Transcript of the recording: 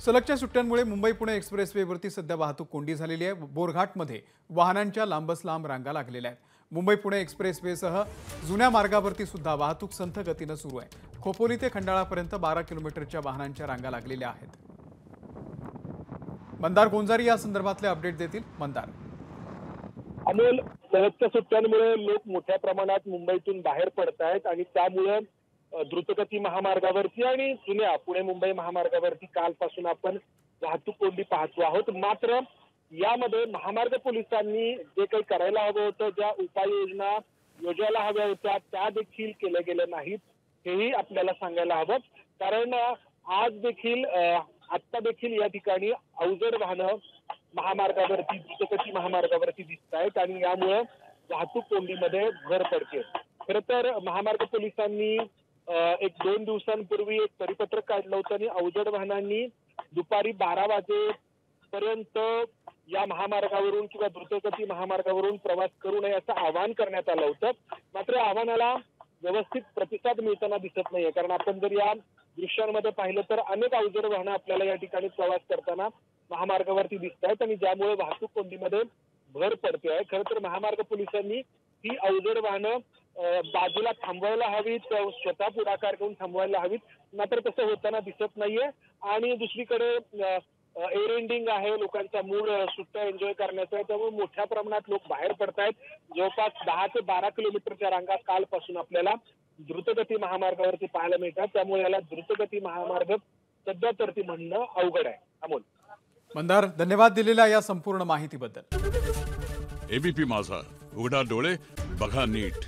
सलगच्या सुट्ट्यांमुळे मुंबई पुणे एक्सप्रेसवेवरती सध्या वाहतूक कोंडी झालेली आहे। बोरघाटमध्ये वाहनांच्या लांबच लांब रांगा लागलेल्या आहेत। मुंबई पुणे एक्सप्रेसवेसह जुन्या मार्गावरती सुद्धा वाहतूक संथ गतीने सुरू आहे। खोपोली ते खंडाळापर्यंत 12 किलोमीटरच्या वाहनांच्या रांगा लागलेल्या आहेत। मंदार गोंजारी या संदर्भातले अपडेट देतील। मंदार, अमोल, सलगच्या सुट्ट्यांमुळे लोक मोठ्या प्रमाणात मुंबईतून बाहेर पडत आहेत आणि त्यामुळे द्रुतगती महामार्गावरती आणि जुन्या पुणे मुंबई महामार्गावरती कालपासून आपण वाहतूक कोंडी पाहतो आहोत। मात्र यामध्ये महामार्ग पोलिसांनी जे काही करायला हवं होतं, ज्या उपाययोजना योजायला हव्या होत्या, त्या देखील केल्या गेल्या नाहीत, हेही आपल्याला सांगायला हवं। कारण आज देखील आत्ता देखील या ठिकाणी अवजड वाहनं महामार्गावरती द्रुतगती महामार्गावरती दिसत आहेत आणि यामुळे वाहतूक कोंडीमध्ये भर पडते। खरं तर महामार्ग पोलिसांनी एक 2 दिवसांपूर्वी एक परिपत्रक काढलं होतं आणि अवजड वाहनांनी दुपारी 12 वाजेपर्यंत या महामार्गावरून किंवा द्रुतगती महामार्गावरून प्रवास करू नये असं आवाहन करण्यात आलं होतं। मात्र आव्हानाला व्यवस्थित प्रतिसाद मिळताना दिसत नाहीये, कारण आपण जर या दृश्यांमध्ये पाहिलं तर अनेक अवजड वाहनं आपल्याला या ठिकाणी प्रवास करताना महामार्गावरती दिसत आहेत आणि ज्यामुळे वाहतूक कोंडीमध्ये भर पडते आहे। खरं तर महामार्ग पोलिसांनी ही अवजड वाहनं बाजूला थांबवायला हवीत, स्वतः पुढाकार घेऊन थांबवायला हवीत, मात्र तसं होताना दिसत नाहीये। आणि दुसरीकडे एअर एंडिंग आहे, लोकांचा मूड सुट्ट्या एन्जॉय करण्याचा आहे, त्यामुळे मोठ्या प्रमाणात लोक बाहेर पडतायत। जवळपास 10 ते 12 किलोमीटरच्या रांगा कालपासून आपल्याला द्रुतगती महामार्गावरती पाहायला मिळतात, त्यामुळे याला द्रुतगती महामार्ग सध्या तर ती म्हणणं अवघड आहे। अमोल, मंदार, धन्यवाद दिलेल्या या संपूर्ण माहितीबद्दल। एबीपी माझा, उघडा डोळे बघा नीट।